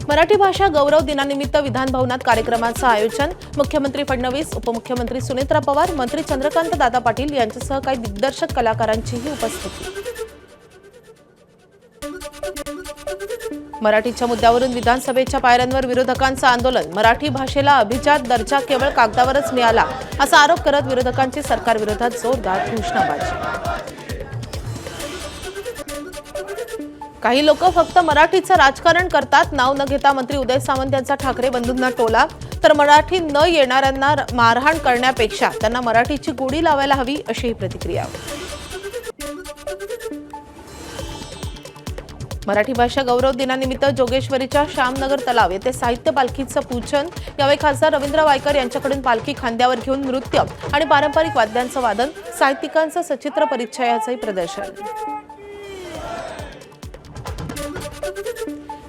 मराठी भाषा गौरव दिनानिमित्त विधान भवनात कार्यक्रमाचं आयोजन. मुख्यमंत्री फडणवीस, उपमुख्यमंत्री सुनेत्रा पवार, मंत्री चंद्रकांत दादा पाटील यांच्यासह काही दिग्दर्शक कलाकारांचीही उपस्थिती. मराठीच्या मुद्द्यावरून विधानसभेच्या पायऱ्यांवर विरोधकांचं आंदोलन. मराठी भाषेला अभिजात दर्जा केवळ कागदावरच मिळाला असा आरोप करत विरोधकांची सरकारविरोधात जोरदार घोषणाबाजी. काही लोक फक्त मराठीचं राजकारण करतात. नाव न घेता मंत्री उदय सामंत यांचा ठाकरे बंधूंना टोला. तर मराठी न येणाऱ्यांना मारहाण करण्यापेक्षा त्यांना मराठीची गोडी लावायला हवी अशी प्रतिक्रिया. मराठी भाषा गौरव दिनानिमित्त जोगेश्वरीच्या श्यामनगर तलाव येथे साहित्य पालखीचं पूजन. यावेळी खासदार रवींद्र वायकर यांच्याकडून पालखी खांद्यावर घेऊन नृत्य आणि पारंपरिक वाद्यांचं वादन, साहित्यिकांचं सचित्र परिचयाचंही प्रदर्शन.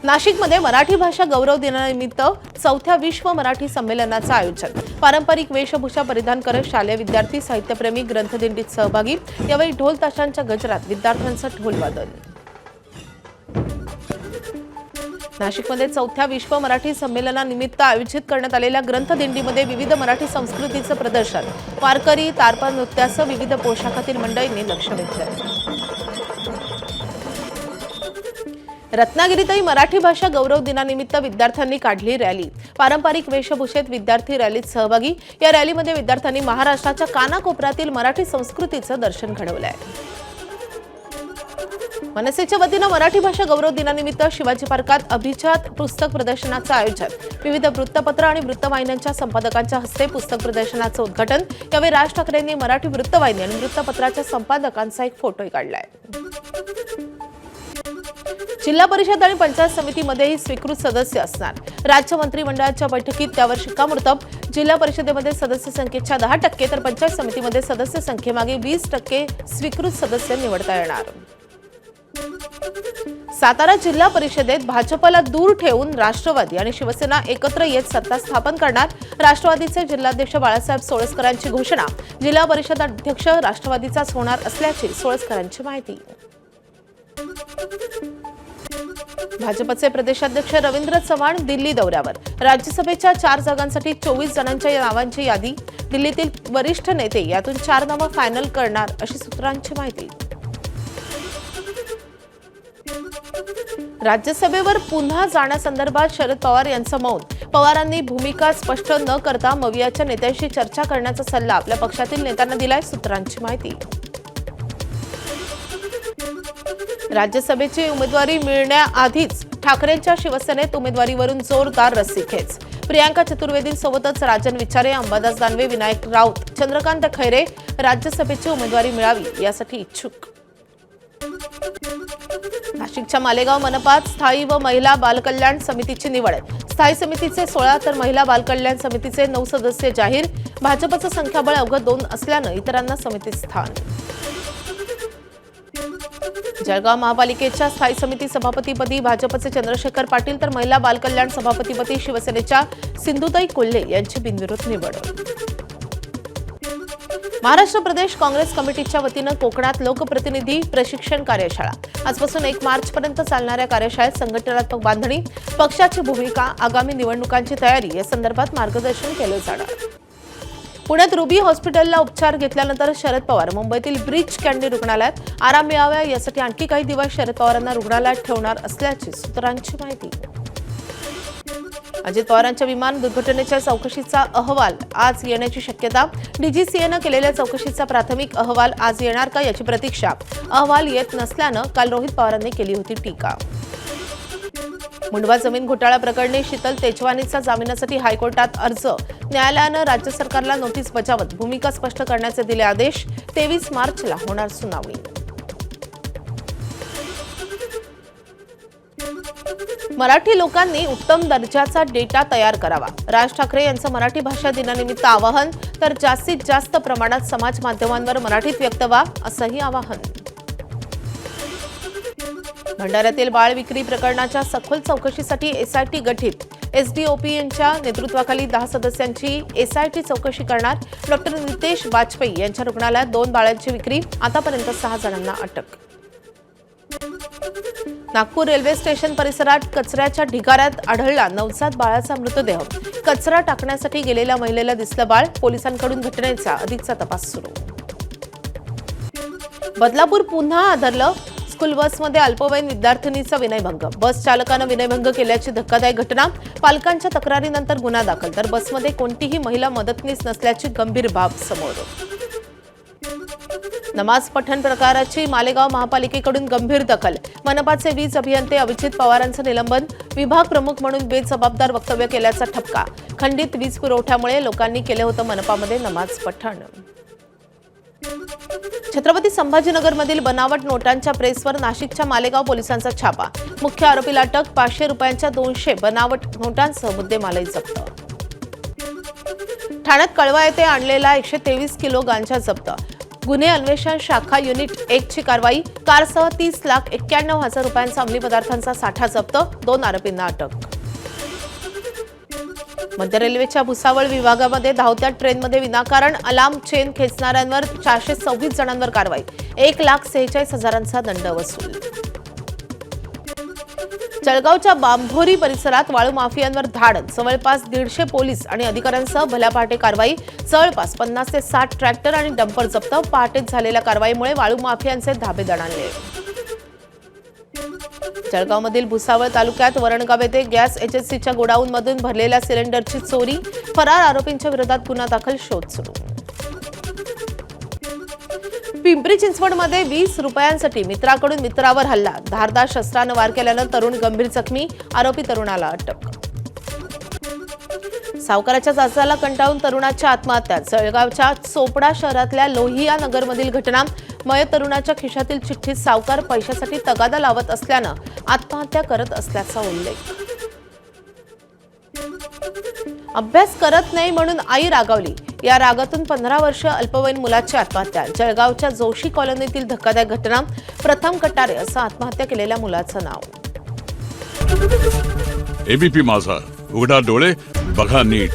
नाशिकमध्ये मराठी भाषा गौरव दिनानिमित्त 4थ्या विश्व मराठी संमेलनाचं आयोजन. पारंपरिक वेशभूषा परिधान करत शालेय विद्यार्थी, साहित्यप्रेमी ग्रंथदिंडीत सहभागी. यावेळी ढोल ताशांच्या गजरात विद्यार्थ्यांचं ढोलवादन. नाशिकमध्ये 4थ्या विश्व मराठी संमेलनानिमित्त आयोजित करण्यात आलेल्या ग्रंथदिंडीमध्ये विविध मराठी संस्कृतीचं प्रदर्शन. वारकरी, तारपा नृत्यासह विविध पोशाखातील मंडळींनी लक्ष वेधलं. रत्नागिरीतही मराठी भाषा गौरव दिनानिमित्त विद्यार्थ्यांनी काढली रॅली. पारंपरिक वेशभूषेत विद्यार्थी रॅलीत सहभागी. या रॅलीमध्ये विद्यार्थ्यांनी महाराष्ट्राच्या कानाकोपऱ्यातील मराठी संस्कृतीचं दर्शन घडवलंय. मनसेच्या वतीनं मराठी भाषा गौरव दिनानिमित्त शिवाजी पार्कात अभिजात पुस्तक प्रदर्शनाचं आयोजन. विविध वृत्तपत्र आणि वृत्तवाहिन्यांच्या संपादकांच्या हस्ते पुस्तक प्रदर्शनाचं उद्घाटन. यावेळी राज ठाकरेंनी मराठी वृत्तवाहिनी आणि वृत्तपत्राच्या संपादकांचा एक फोटोही काढलाय. जिल्हा परिषद आणि पंचायत समितीमध्येही स्वीकृत सदस्य असणार. राज्य मंत्रिमंडळाच्या बैठकीत त्यावर शिक्कामोर्तब. जिल्हा परिषदेमध्ये सदस्य संख्येच्या 10% तर पंचायत समितीमध्ये सदस्य संख्येमागे 20% स्वीकृत सदस्य निवडता येणार. सातारा जिल्हा परिषदेत भाजपला दूर ठेवून राष्ट्रवादी आणि शिवसेना एकत्र येत सत्ता स्थापन करणार. राष्ट्रवादीचे जिल्हाध्यक्ष बाळासाहेब सोळसकरांची घोषणा. जिल्हा परिषद अध्यक्ष राष्ट्रवादीचाच होणार असल्याची सोळसकरांची माहिती. भाजपचे प्रदेशाध्यक्ष रवींद्र चव्हाण दिल्ली दौऱ्यावर. राज्यसभेच्या 4 जागांसाठी 24 जणांच्या नावांची यादी. दिल्लीतील वरिष्ठ नेते यातून 4 नावं फायनल करणार अशी सूत्रांची माहिती. राज्यसभेवर पुन्हा जाण्यासंदर्भात शरद पवार यांचं मौन. पवारांनी भूमिका स्पष्ट न करता मवियाच्या नेत्यांशी चर्चा करण्याचा सल्ला आपल्या पक्षातील नेत्यांना दिलाय, सूत्रांची माहिती. राज्यसभेची उमेदवारी मिळण्याआधीच ठाकरेंच्या शिवसेनेत उमेदवारीवरून जोरदार रस्सीखेच. प्रियांका चतुर्वेदींसोबतच राजन विचारे, अंबादास दानवे, विनायक राऊत, चंद्रकांत खैरे राज्यसभेची उमेदवारी मिळावी यासाठी इच्छुक. नाशिकच्या मालेगाव मनपात स्थायी व महिला बालकल्याण समितीची निवड. स्थायी समितीचे 16 तर महिला बालकल्याण समितीचे 9 सदस्य जाहीर. भाजपचं संख्याबळ अवघं 2 असल्यानं इतरांना समितीत स्थान. जळगाव महापालिकेच्या स्थायी समिती सभापतीपदी भाजपचे चंद्रशेखर पाटील तर महिला बालकल्याण सभापतीपदी शिवसेनेच्या सिंधुताई कोल्हे यांची बिनविरोध निवड. महाराष्ट्र प्रदेश काँग्रेस कमिटीच्या वतीनं कोकणात लोकप्रतिनिधी प्रशिक्षण कार्यशाळा. आजपासून 1 मार्चपर्यंत चालणाऱ्या कार्यशाळेत संघटनात्मक बांधणी, पक्षाची भूमिका, आगामी निवडणुकांची तयारी या संदर्भात मार्गदर्शन केलं जाणार. पुण्यात रुबी हॉस्पिटलला उपचार घेतल्यानंतर शरद पवार मुंबईतील ब्रीच कँडी रुग्णालयात आराम मिळावा यासाठी आणखी काही दिवस शरद पवारांना रुग्णालयात ठेवणार असल्याची सूत्रांची माहिती. अजित पवारांच्या विमान दुर्घटनेच्या चौकशीचा अहवाल आज येण्याची शक्यता. डीजीसीएनं केलेल्या चौकशीचा प्राथमिक अहवाल आज येणार का याची प्रतीक्षा. अहवाल येत नसल्यानं काल रोहित पवारांनी केली होती टीका. मुंडवा जमीन घोटाळा प्रकरणी शीतल तेजवानीचा जामिनासाठी हायकोर्टात अर्ज. न्यायालयानं राज्य सरकारला नोटीस बजावत भूमिका स्पष्ट करण्याचे दिले आदेश. 23 मार्चला होणार सुनावणी. मराठी लोकांनी उत्तम दर्जाचा डेटा तयार करावा. राज ठाकरे यांचं मराठी भाषा दिनानिमित्त आवाहन. तर जास्तीत जास्त प्रमाणात समाज माध्यमांवर मराठीत व्यक्त व्हा असंही आवाहन. भंडाऱ्यातील बाळ विक्री प्रकरणाच्या सखोल चौकशीसाठी एसआयटी गठीत. एसडीओपी यांच्या नेतृत्वाखाली 10 सदस्यांची एसआयटी चौकशी करणार. डॉक्टर नितेश वाजपेयी यांच्या रुग्णालयात 2 बाळांची विक्री. आतापर्यंत 6 जणांना अटक. नागपूर रेल्वे स्टेशन परिसरात कचऱ्याच्या ढिगाऱ्यात आढळला नवजात बाळाचा मृतदेह. कचरा टाकण्यासाठी गेलेल्या महिलेला दिसलं बाळ. पोलिसांकडून घटनेचा अधिकचा तपास सुरू. बदलापूर पुन्हा आदरलं. स्कूल बसमध्ये अल्पवयीन विद्यार्थिनीचा विनयभंग. बस चालकानं विनयभंग केल्याची धक्कादायक घटना. पालकांच्या तक्रारीनंतर गुन्हा दाखल. तर बसमध्ये कोणतीही महिला मदतनीस नसल्याची गंभीर बाब समोर. नमाज पठण प्रकाराची मालेगाव महापालिकेकडून गंभीर दखल. मनपाचे वीज अभियंते अभिजित पवारांचं निलंबन. विभाग प्रमुख म्हणून बेजबाबदार वक्तव्य केल्याचा ठपका. खंडित वीज पुरवठ्यामुळे लोकांनी केलं होतं मनपामध्ये नमाज पठण. छत्रपती संभाजीनगरमधील बनावट नोटांच्या प्रेसवर नाशिकच्या मालेगाव पोलिसांचा छापा. मुख्य आरोपीला अटक. 500 रुपयांच्या 200 बनावट नोटांसह मुद्देमालही जप्त. ठाण्यात कळवा येथे आणलेला 123 किलो गांजा जप्त. गुन्हे अन्वेषण शाखा युनिट 1 ची कारवाई. कारसह 30,91,000 रुपयांचा अंमली पदार्थांचा साठा जप्त. 2 आरोपींना अटक. मध्य रेल्वेच्या भुसावळ विभागामध्ये धावत्या ट्रेनमध्ये विनाकारण अलार्म चेन खेचणाऱ्यांवर 426 जणांवर कारवाई. 1,46,000चा दंड वसूल. जळगावच्या बांभोरी परिसरात वाळू माफियांवर धाड. जवळपास 150 पोलीस आणि अधिकाऱ्यांसह भल्या पहाटे कारवाई. जवळपास 50 ते 60 ट्रॅक्टर आणि डंपर जप्त. पहाटेच झालेल्या कारवाईमुळे वाळू माफियांचे धाबे दणाणले. जळगावमधील भुसावळ तालुक्यात वरणगाव येथे गॅस एजन्सीच्या गोडाऊनमधून भरलेल्या सिलेंडरची चोरी. फरार आरोपींच्या विरोधात गुन्हा दाखल. शोध सुरू. पिंपरी चिंचवडमध्ये 20 रुपयांसाठी मित्राकडून मित्रावर हल्ला. धारदार शस्त्रानं वार केल्यानं तरुण गंभीर जखमी. आरोपी तरुणाला अटक. सावकाराच्या जाचाला कंटाळून तरुणाच्या आत्महत्या. जळगावच्या चोपडा शहरातल्या लोहिया नगरमधील घटना. मयत तरुणाच्या खिशातील चिठ्ठीत सावकार पैशासाठी तगादा लावत असल्यानं आत्महत्या करत असल्याचा उल्लेख. अभ्यास करत नाही म्हणून आई रागावली. या रागातून 15 वर्ष अल्पवयीन मुलाची आत्महत्या. जळगावच्या जोशी कॉलनीतील धक्कादायक घटना. प्रथम कटारे असं आत्महत्या केलेल्या मुलाचं नाव. एबीपी माझा, उघडा डोळे बघा नीट.